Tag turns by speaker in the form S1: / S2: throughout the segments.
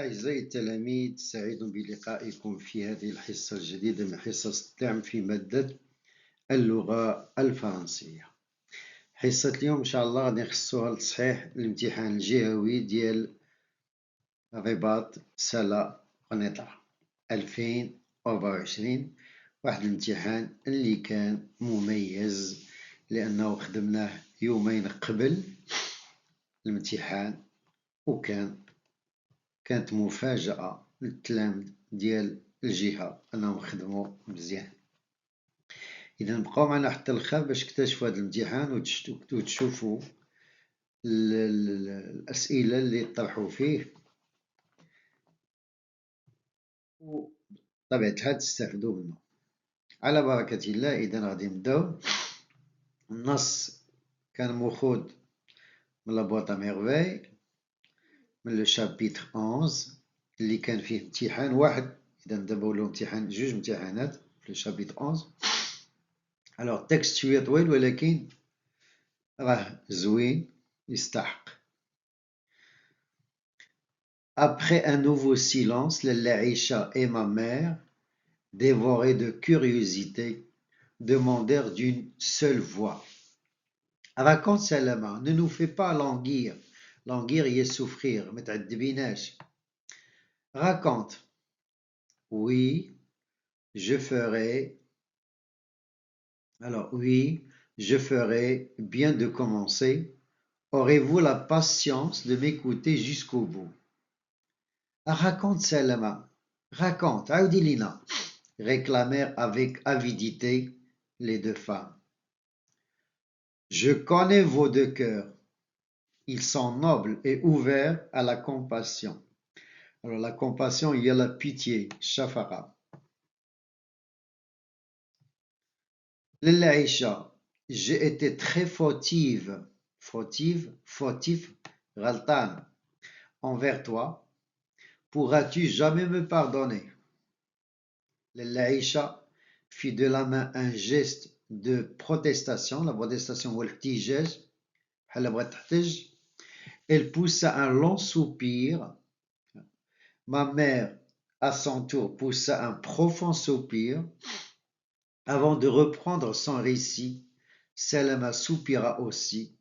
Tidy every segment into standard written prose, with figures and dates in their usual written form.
S1: أعزائي التلاميذ، سعيد بلقائكم في هذه الحصة الجديدة من حصص الدعم في مادة اللغة الفرنسية. حصة اليوم إن شاء الله غادي نخصوها لتصحيح الامتحان الجهوي ديال الرباط سلا قنيطرة 2024. واحد الامتحان اللي كان مميز لأنه خدمناه يومين قبل الامتحان، كانت مفاجأة للتلامذ ديال الجهة أنهم خدموا مزيان. إذا بقاو معنا حتى الآخر باش تكتشفوا هذا الامتحان وتشوفوا الأسئلة اللي طرحوا فيه، وطبيعة الحال تستافدوا منه. على بركة الله. إذا غادي نبداو. النص كان مأخوذ من لابواط ميرفاي من لو شابيتر 11 اللي كان فيه امتحان واحد. إذا دابا ولاو امتحان جوج امتحانات في لو شابيتر 11. الوغ التكست شوية طويل ولكن راه زوين يستحق. Après un nouveau silence, Aïcha et ma mère, dévorés de curiosité, demandèrent d'une seule voix. Raconte Salama, ne nous fais pas languir. Languir y est souffrir, mais t'adbinash. Raconte. Oui, je ferai. Alors, oui, je ferai bien de commencer. Aurez-vous la patience de m'écouter jusqu'au bout? Raconte Salama, raconte, Aoudilina, réclamèrent avec avidité les deux femmes. Je connais vos deux cœurs. Ils sont nobles et ouverts à la compassion. Alors la compassion, il y a la pitié, shafara. L'Aïcha, j'ai été très fautif, Raltan, envers toi. Pourras-tu jamais me pardonner? L'Aïcha fit de la main un geste de protestation. La protestation, elle poussa un long soupir. Ma mère, à son tour, poussa un profond soupir. Avant de reprendre son récit, Salama soupira aussi.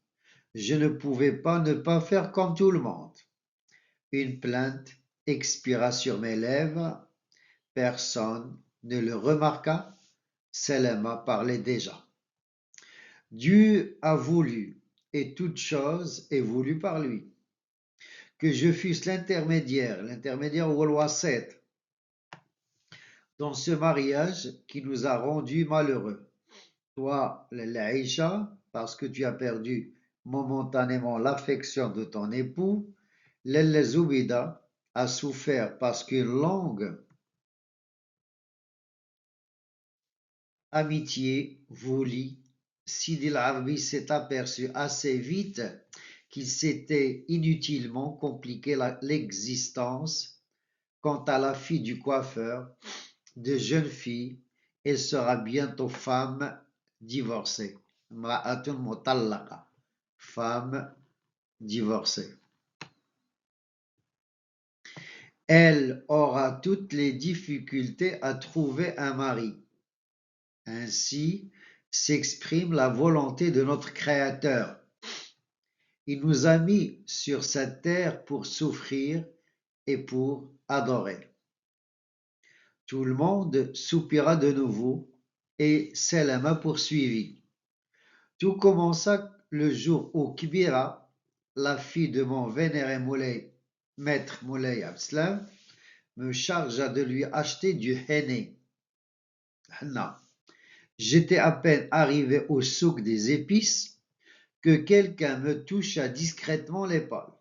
S1: Je ne pouvais pas ne pas faire comme tout le monde. Une plainte expira sur mes lèvres. Personne ne le remarqua. Salama parlait déjà. Dieu a voulu, et toute chose est voulue par lui, que je fusse l'intermédiaire ou le wasset, dans ce mariage qui nous a rendus malheureux. Toi, l'Aïcha, parce que tu as perdu momentanément l'affection de ton époux. L'Zoubida a souffert parce qu'une longue amitié voulue. Sidi el-Arabi s'est aperçu assez vite qu'il s'était inutilement compliqué l'existence. Quant à la fille du coiffeur, de jeune fille, elle sera bientôt femme divorcée. Mra'atun mutallaqa, femme divorcée. Elle aura toutes les difficultés à trouver un mari. Ainsi s'exprime la volonté de notre Créateur. Il nous a mis sur cette terre pour souffrir et pour adorer. Tout le monde soupira de nouveau et Salama poursuivit. Tout commença le jour où Kibira, la fille de mon vénéré Moulay, maître Moulay Abslam, me chargea de lui acheter du henné. J'étais à peine arrivé au souk des épices que quelqu'un me toucha discrètement l'épaule.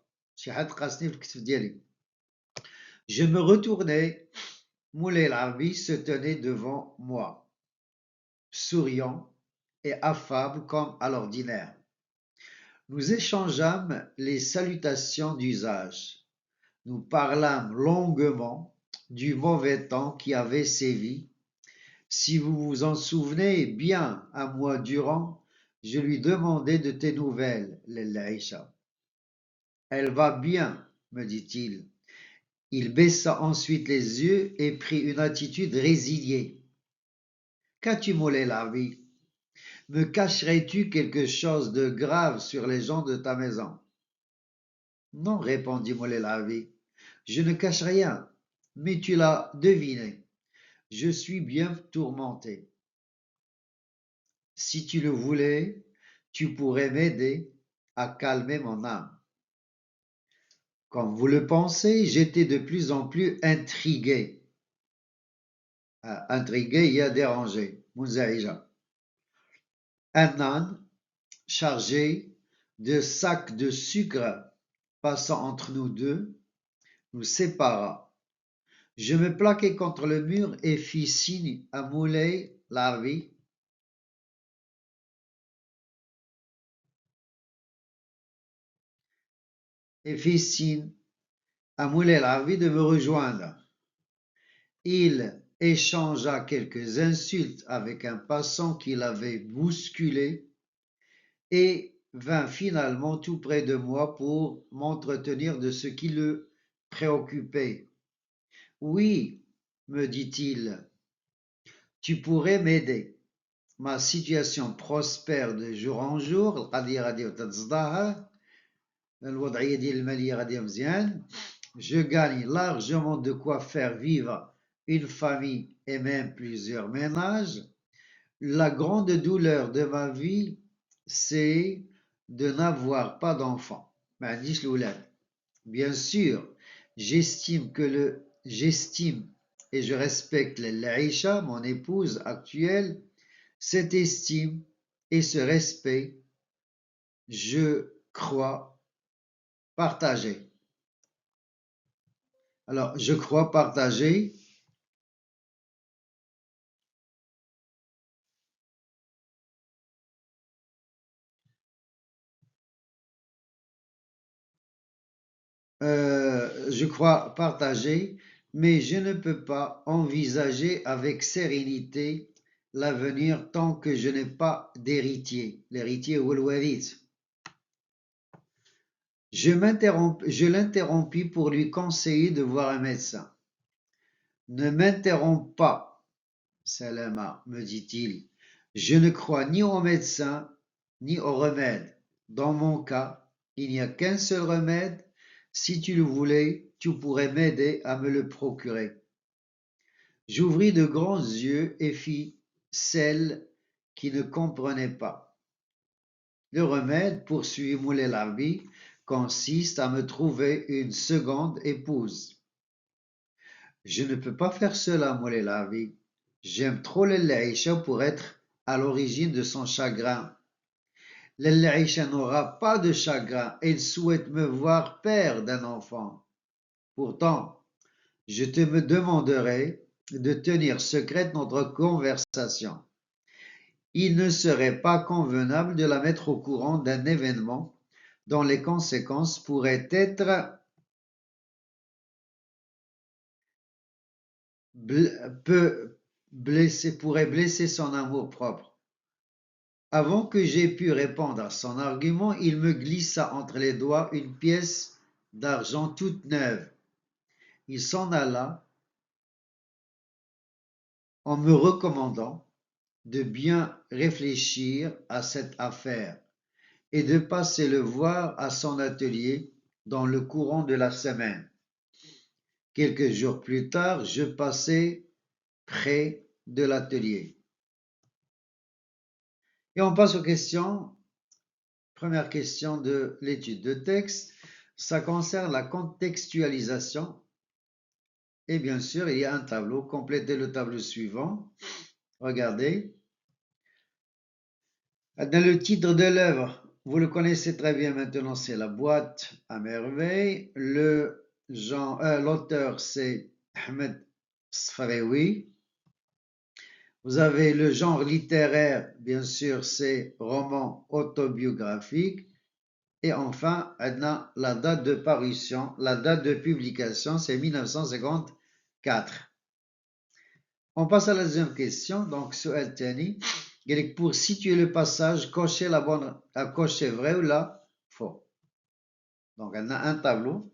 S1: Je me retournai. Moulay el-Arabi se tenait devant moi, souriant et affable comme à l'ordinaire. Nous échangeâmes les salutations d'usage. Nous parlâmes longuement du mauvais temps qui avait sévi. Si vous vous en souvenez bien, un mois durant, je lui demandai de tes nouvelles, l'Aïcha. Elle va bien, me dit-il. Il baissa ensuite les yeux et prit une attitude résignée. Qu'as-tu, Moulay Lavi? Me cacherais-tu quelque chose de grave sur les gens de ta maison? Non, répondit Moulay Lavi. Je ne cache rien, mais tu l'as deviné. Je suis bien tourmenté. Si tu le voulais, tu pourrais m'aider à calmer mon âme. Comme vous le pensez, j'étais de plus en plus intrigué. Intrigué, il y a dérangé. Munzaïja. Un âne chargé de sacs de sucre passant entre nous deux nous sépara. Je me plaquai contre le mur et fis signe à Moulay Lavi de me rejoindre. Il échangea quelques insultes avec un passant qui l'avait bousculé et vint finalement tout près de moi pour m'entretenir de ce qui le préoccupait. Oui, me dit-il, tu pourrais m'aider. Ma situation prospère de jour en jour. القضية غادي تتزدهر. الوضعية ديال المالية غادية مزيان. Je gagne largement de quoi faire vivre une famille et même plusieurs ménages. La grande douleur de ma vie, c'est de n'avoir pas d'enfant. Bien sûr, j'estime et je respecte l'Aïcha, mon épouse actuelle. Cette estime et ce respect, je crois partager. Alors, je crois partager. Je crois partager, mais je ne peux pas envisager avec sérénité l'avenir tant que je n'ai pas d'héritier. L'héritier ou le warit. Je l'interrompis pour lui conseiller de voir un médecin. Ne m'interromps pas, Salama, me dit-il. Je ne crois ni au médecin ni au remède. Dans mon cas, il n'y a qu'un seul remède. Si tu le voulais, tu pourrais m'aider à me le procurer. J'ouvris de grands yeux et fis celle qui ne comprenait pas. Le remède, poursuivit Moulay Larbi, consiste à me trouver une seconde épouse. Je ne peux pas faire cela, Moulay Larbi. J'aime trop l'Aïcha pour être à l'origine de son chagrin. L'Aïcha n'aura pas de chagrin, elle souhaite me voir père d'un enfant. Pourtant, je te me demanderai de tenir secrète notre conversation. Il ne serait pas convenable de la mettre au courant d'un événement dont les conséquences pourraient blesser son amour-propre. Avant que j'aie pu répondre à son argument, il me glissa entre les doigts une pièce d'argent toute neuve. Il s'en alla en me recommandant de bien réfléchir à cette affaire et de passer le voir à son atelier dans le courant de la semaine. Quelques jours plus tard, je passai près de l'atelier. Et on passe aux questions. Première question de l'étude de texte. Ça concerne la contextualisation. Et bien sûr, il y a un tableau. Complétez le tableau suivant. Regardez. Dans le titre de l'œuvre, vous le connaissez très bien maintenant, c'est La boîte à merveille. L'auteur, c'est Ahmed Sfarewi. Vous avez le genre littéraire, bien sûr, c'est roman autobiographique. Et enfin, la date de parution, la date de publication, c'est 1954. On passe à la deuxième question. Donc, Su'al Tani. Pour situer le passage, cocher vrai ou la faux. Donc, on a un tableau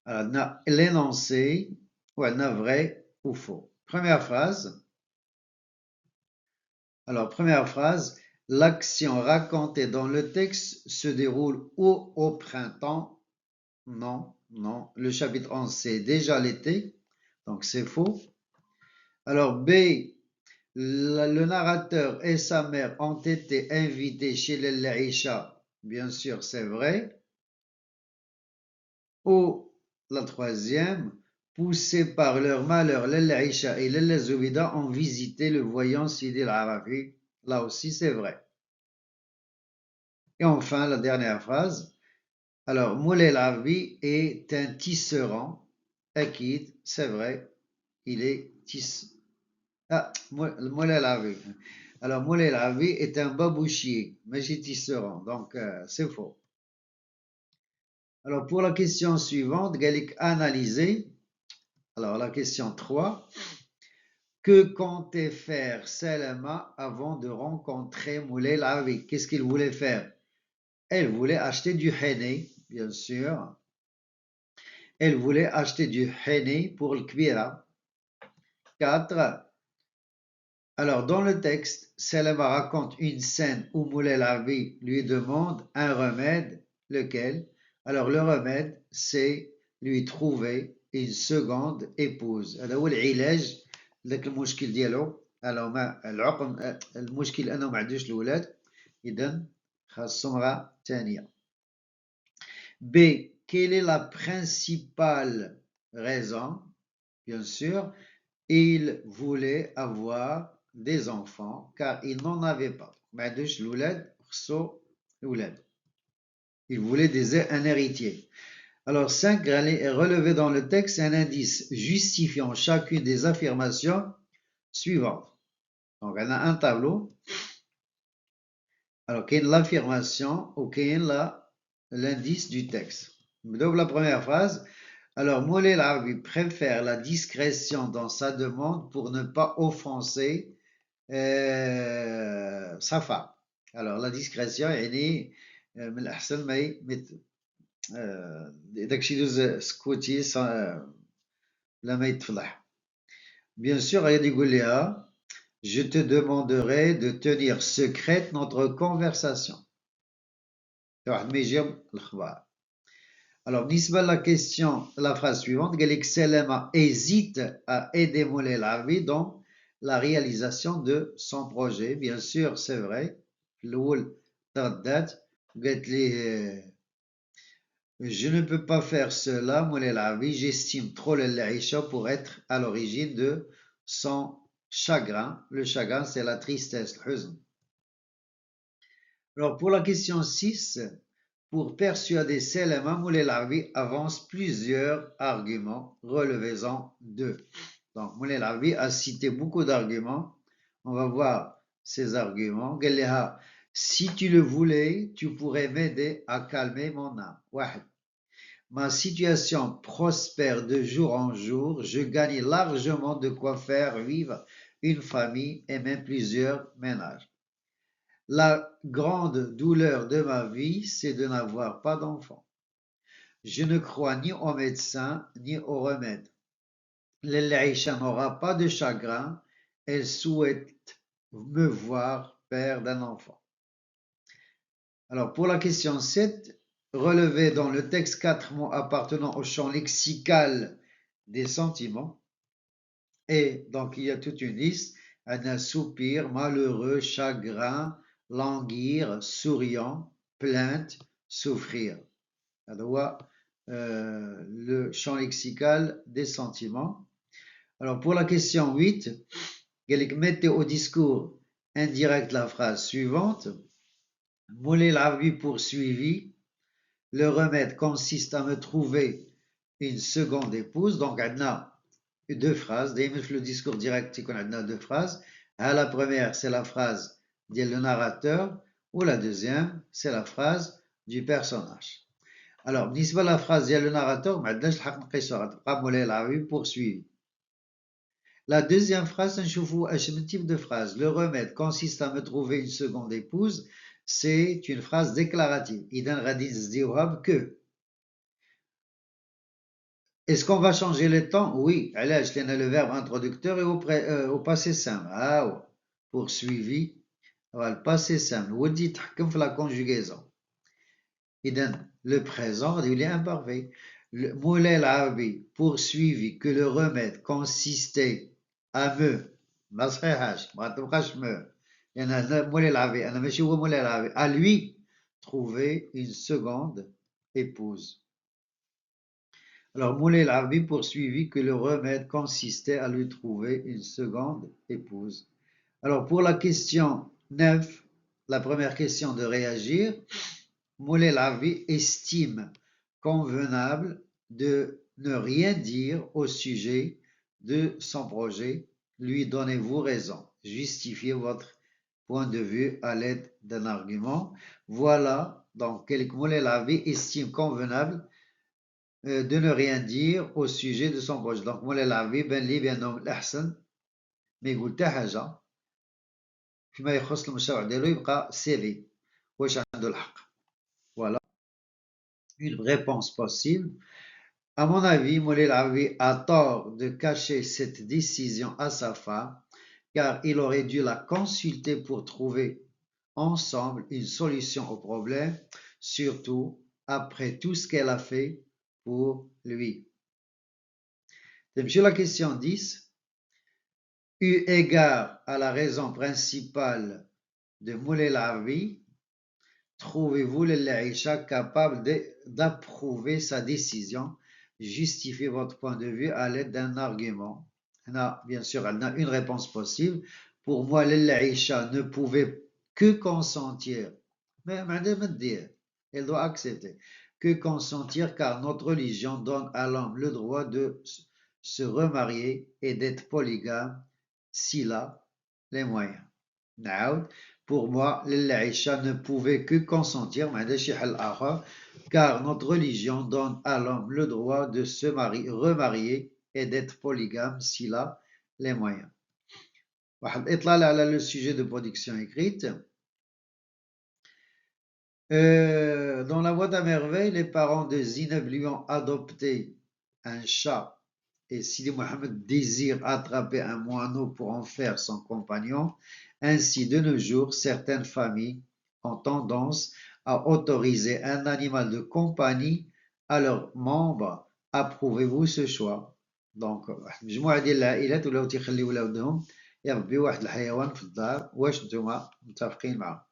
S1: Alors, l'énoncé, ou vrai ou faux. Première phrase. Alors, première phrase. L'action racontée dans le texte se déroule au printemps. Non, non. Le chapitre 11, c'est déjà l'été. Donc, c'est faux. Alors, B. Le narrateur et sa mère ont été invités chez l'Aïcha. Bien sûr, c'est vrai. Ou la troisième, poussés par leur malheur, l'Aïcha et l'Zoubida ont visité le voyant Sidi al-Arabi. Là aussi, c'est vrai. Et enfin, la dernière phrase. Alors, Moulay al-Arabi est un tisserand. Akid, c'est vrai, il est tisserand. Ah, Moulay al-Arabi. Alors, Moulay al-Arabi est un babouchier, mais j'ai tisserand, donc c'est faux. Alors, pour la question suivante, Galik analyser. Alors, la question 3. Que comptait faire Selma avant de rencontrer Moulay al-Arabi? Qu'est-ce qu'il voulait faire? Elle voulait acheter du henné, bien sûr. Elle voulait acheter du henné pour le kbira. 4. Alors, dans le texte, Selma raconte une scène où Moulay al-Arabi lui demande un remède. Lequel? Alors, le remède, c'est lui trouver une seconde épouse. هذا هو العلاج لك المشكل ديالو. alors ما العقم المشكل انه ما عندوش الاولاد اذا خاصو امراه ثانيه. B. Quelle est la principale raison? Bien sûr, il voulait avoir des enfants car il n'en avait pas. ما عندوش الاولاد خصو الاولاد. Il voulait un héritier. Alors, 5, relever dans le texte un indice justifiant chacune des affirmations suivantes. Donc, on a un tableau. Alors, quelle est l'affirmation ou quel est l'indice du texte? Donc, la première phrase. Alors, Moulay al-Arabi préfère la discrétion dans sa demande pour ne pas offenser sa femme. Alors, la discrétion, elle est من الأحسن داكشي دوز سكوتي لا ما يتفضح. Bien sûr, غادي يقول لها je te demanderai de tenir secrète notre conversation. واحد ما يجي الأخبار. Alors, بالنسبة la question, la phrase suivante, قال لك Selma hésite à aider Moulay al-Arabi dans la réalisation de son projet. Bien sûr, c'est vrai. الأول ترددت وقالت ليه je ne peux pas faire cela, Moulay al-Arabi, j'estime trop l'Aïcha pour être à l'origine de son chagrin. Le chagrin, c'est la tristesse, le huzn. Alors, pour la question 6, pour persuader Selma, Moulay al-Arabi avance plusieurs arguments, relevez-en deux. Donc, Moulay al-Arabi a cité beaucoup d'arguments. On va voir ces arguments. Galeha, si tu le voulais, tu pourrais m'aider à calmer mon âme. Wahid. Ma situation prospère de jour en jour, je gagne largement de quoi faire vivre une famille et même plusieurs ménages. La grande douleur de ma vie, c'est de n'avoir pas d'enfant. Je ne crois ni aux médecins ni aux remèdes. L'Aïcha n'aura pas de chagrin, elle souhaite me voir père d'un enfant. Alors pour la question 7, relever dans le texte 4 mots appartenant au champ lexical des sentiments. Et donc il y a toute une liste, un soupir, malheureux, chagrin, languir, souriant, plainte, souffrir. Le champ lexical des sentiments. Alors pour la question 8, mettez au discours indirect la phrase suivante. Moulay al-Arabi poursuivit. Le remède consiste à me trouver une seconde épouse. Donc, on a deux phrases. Le discours direct, on a deux phrases. La première, c'est la phrase du narrateur, ou la deuxième, c'est la phrase du personnage. Alors, بالنسبة la phrase du narrateur, ما عندناش الحق نقيسوها غتبقى مولاي العربي poursuivi. La deuxième phrase, نشوفوا اش من type de phrase. Le remède consiste à me trouver une seconde épouse. C'est une phrase déclarative. إذا غادي نزديوها بكو. Est-ce qu'on va changer le temps? Oui. علاش لأن le verbe introducteur est au passé simple. Ah ouais. Poursuivi. Voilà, le passé simple. ودي يتحكم في la conjugaison. إذن le présent il est imparfait. Le Moulay العربي poursuivi que le remède consistait à me ما صحيحاش ما تبقاش me لأن مولاي العربي أنا ماشي هو مولاي العربي à lui trouver une seconde épouse. Alors, Moulay el-Arabi poursuivit que le remède consistait à lui trouver une seconde épouse. Alors, pour la question 9, la première question de réagir, Moulay el-Arabi estime convenable de ne rien dire au sujet de son projet. Lui donnez-vous raison. Justifiez votre point de vue à l'aide d'un argument. Voilà donc quel Moulay el-Arabi estime convenable de ne rien dire au sujet de son projet. Donc مولاي العربي بان لي بأنه من الأحسن ما يقول حتى حاجة فيما يخص المشروع ديالو يبقى سيري واش عنده الحق. Voilà une réponse possible. À mon avis, مولاي العربي a tort de cacher cette décision à sa femme car il aurait dû la consulter pour trouver ensemble une solution au problème, surtout après tout ce qu'elle a fait pour lui. Sur la question 10, eu égard à la raison principale de Moulay el-Arabi, trouvez-vous l'Aïcha capable d'approuver sa décision? Justifiez votre point de vue à l'aide d'un argument. Bien sûr, elle a une réponse possible. Pour moi, l'Aïcha ne pouvait que consentir, mais elle doit accepter, que consentir car notre religion donne à l'homme le droit de se remarier et d'être polygame s'il a les moyens. Pour moi, l'Aïcha ne pouvait que consentir, car notre religion donne à l'homme le droit de se remarier et d'être polygame s'il a les moyens. Le sujet de production écrite. Dans la voie d'un merveille, les parents de Zineb lui ont adopté un chat et Sidi Mohammed désire attraper un moineau pour en faire son compagnon. Ainsi, de nos jours, certaines familles ont tendance à autoriser un animal de compagnie à leurs membres. Approuvez-vous ce choix? Donc, مجموعة ديال العائلات ولاو تيخليو ولادهم يربيو واحد الحيوان في الدار. واش نتوما متفقين معه؟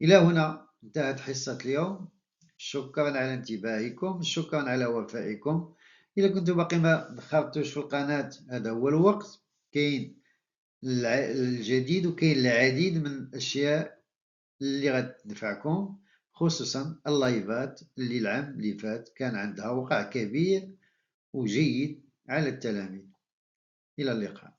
S1: إلى هنا انتهت حصة اليوم. شكرا على انتباهكم، شكرا على وفائكم. إذا كنتم باقي ما دخلتوش في القناة هذا هو الوقت. كاين الجديد وكاين العديد من الأشياء اللي غتنفعكم، خصوصا اللايفات اللي العام اللي فات كان عندها وقع كبير وجيد على التلاميذ. إلى اللقاء.